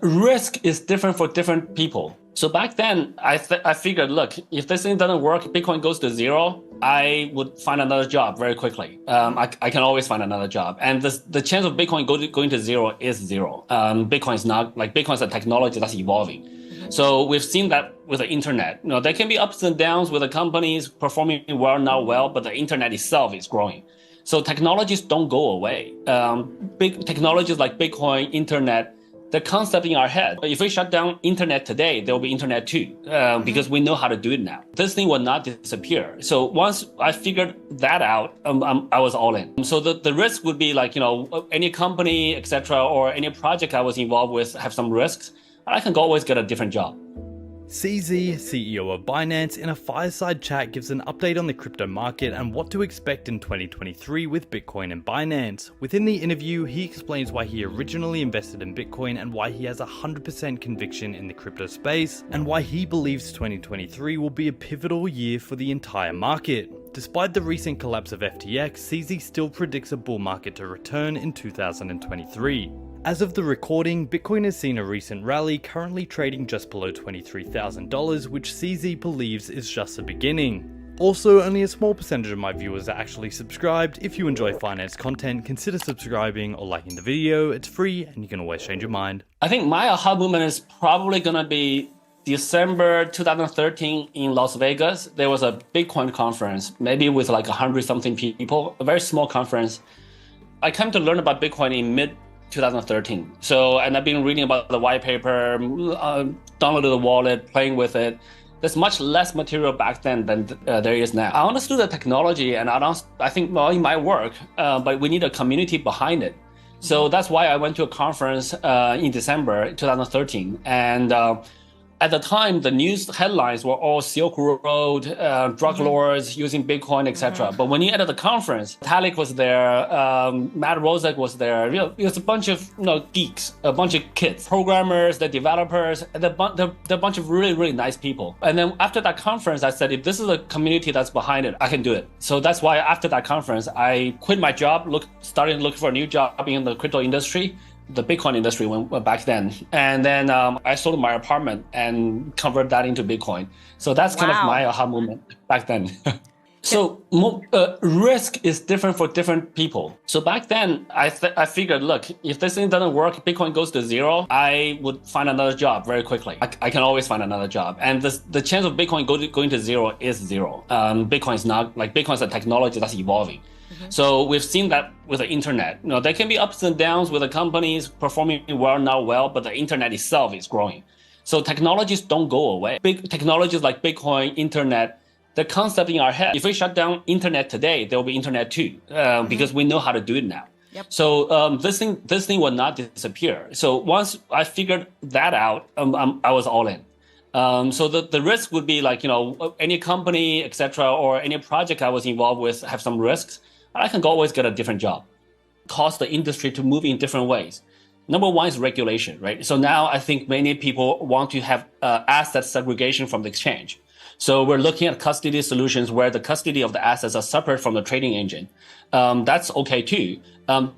Risk is different for different people. So back then, I figured, look, if this thing doesn't work, Bitcoin goes to zero, I would find another job very quickly. I can always find another job. And the chance of Bitcoin going to zero is zero. Bitcoin's not, like Bitcoin's a technology that's evolving. So we've seen that with the internet. There can be ups and downs with the companies performing well, not well, but the internet itself is growing. So technologies don't go away. Big technologies like Bitcoin, internet, the concept in our head. If we shut down internet today, there will be internet too, because we know how to do it now. This thing will not disappear. So once I figured that out, I was all in. So the risk would be like, any company, etc., or any project I was involved with have some risks. I can always get a different job. CZ, CEO of Binance, in a fireside chat gives an update on the crypto market and what to expect in 2023 with Bitcoin and Binance. Within the interview, he explains why he originally invested in Bitcoin and why he has 100% conviction in the crypto space, and why he believes 2023 will be a pivotal year for the entire market. Despite the recent collapse of FTX, CZ still predicts a bull market to return in 2023. As of the recording, Bitcoin has seen a recent rally, currently trading just below $23,000, which CZ believes is just the beginning. Also, only a small percentage of my viewers are actually subscribed. If you enjoy finance content, consider subscribing or liking the video. It's free and you can always change your mind. I think my aha moment is probably going to be December 2013 in Las Vegas. There was a Bitcoin conference, maybe with like 100-something people, a very small conference. I came to learn about Bitcoin in mid 2013. And I've been reading about the white paper, downloaded the wallet, playing with it. There's much less material back then than there is now. I understood the technology, and I think, well, it might work, but we need a community behind it. So that's why I went to a conference in December 2013. And at the time, the news headlines were all Silk Road, drug lords using Bitcoin, etc. But when you entered the conference, Vitalik was there, Matt Rozek was there. It was a bunch of geeks, a bunch of kids, programmers, the developers, and they're a bunch of really, really nice people. And then after that conference, I said, if this is a community that's behind it, I can do it. So that's why after that conference, I quit my job, started looking for a new job in the crypto industry. The Bitcoin industry went back then. And then I sold my apartment and converted that into Bitcoin. So that's kind of my aha moment back then. So risk is different for different people. So back then, I figured, look, if this thing doesn't work, Bitcoin goes to zero, I would find another job very quickly. I can always find another job. And the chance of Bitcoin going to zero is zero. Bitcoin's not, like Bitcoin's a technology that's evolving. So we've seen that with the internet. There can be ups and downs with the companies performing well, not well, but the internet itself is growing. So technologies don't go away. Big technologies like Bitcoin, internet, the concept in our head. If we shut down internet today, there will be internet too, because we know how to do it now. Yep. So this thing will not disappear. So once I figured that out, I was all in. So the risk would be like, any company, etc., or any project I was involved with have some risks. I can always get a different job. Cause the industry to move in different ways. Number one is regulation, right? So now I think many people want to have asset segregation from the exchange. So we're looking at custody solutions where the custody of the assets are separate from the trading engine. That's okay too.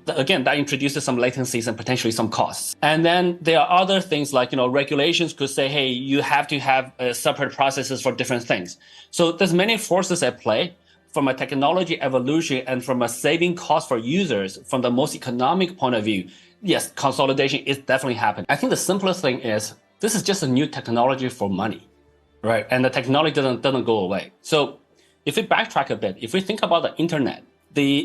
Again, that introduces some latencies and potentially some costs. And then there are other things like, regulations could say, hey, you have to have separate processes for different things. So there's many forces at play. From a technology evolution and from a saving cost for users, from the most economic point of view, yes, consolidation is definitely happening. I think the simplest thing is this is just a new technology for money, right? And the technology doesn't go away. So if we backtrack a bit, if we think about the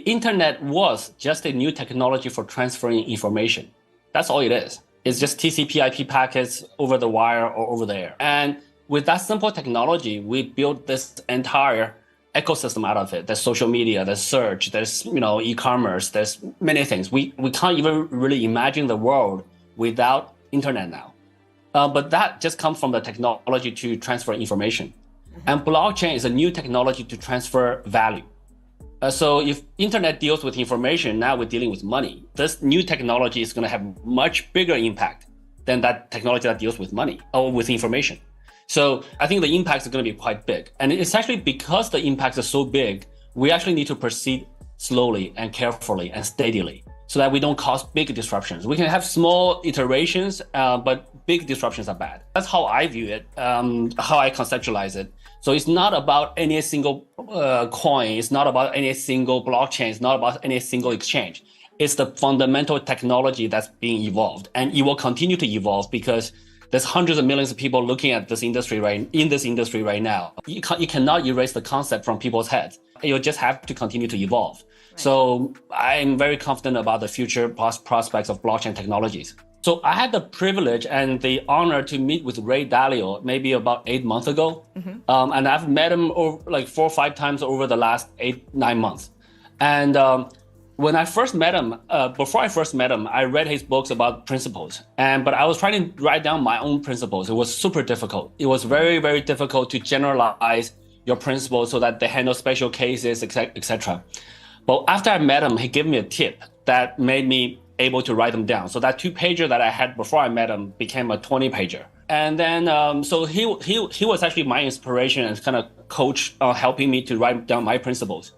internet was just a new technology for transferring information. That's all it is. It's just TCP/IP packets over the wire or over the air. And with that simple technology, we built this entire ecosystem out of it. There's social media, there's search, there's e-commerce, there's many things. We can't even really imagine the world without internet now. But that just comes from the technology to transfer information. And blockchain is a new technology to transfer value. So if internet deals with information, now we're dealing with money. This new technology is going to have much bigger impact than that technology that deals with money or with information. So I think the impacts are going to be quite big. And it's actually because the impacts are so big, we actually need to proceed slowly and carefully and steadily so that we don't cause big disruptions. We can have small iterations, but big disruptions are bad. That's how I view it, how I conceptualize it. So it's not about any single coin. It's not about any single blockchain. It's not about any single exchange. It's the fundamental technology that's being evolved, and it will continue to evolve because there's hundreds of millions of people looking at this industry right now. You cannot erase the concept from people's heads. You'll just have to continue to evolve. Right. So I'm very confident about the future prospects of blockchain technologies. So I had the privilege and the honor to meet with Ray Dalio maybe about 8 months ago. And I've met him over, like 4 or 5 times over the last 8-9 months. And when I first met him, before I first met him, I read his books about principles. But I was trying to write down my own principles. It was super difficult. It was very, very difficult to generalize your principles so that they handle special cases, etc. But after I met him, he gave me a tip that made me able to write them down. So that 2-pager that I had before I met him became a 20-pager. And then, so he was actually my inspiration and kind of coach helping me to write down my principles.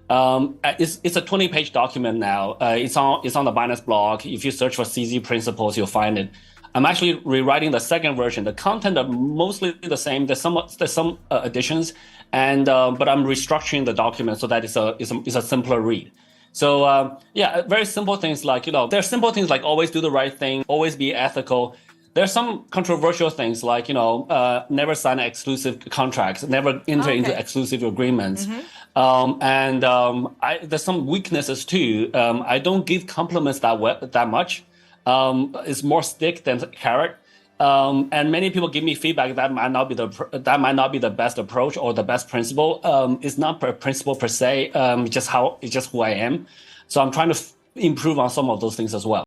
It's a 20-page document now. It's on the Binance blog. If you search for CZ principles, you'll find it. I'm actually rewriting the second version. The content are mostly the same. There's some additions, but I'm restructuring the document so that it's a simpler read. So yeah, very simple things like, there's simple things like always do the right thing, always be ethical. There's some controversial things like, never sign exclusive contracts, never enter into exclusive agreements. There's some weaknesses too. I don't give compliments that much. It's more stick than carrot. And many people give me feedback that might not be the best approach or the best principle. It's not a principle per se. It's just who I am. So I'm trying to improve on some of those things as well.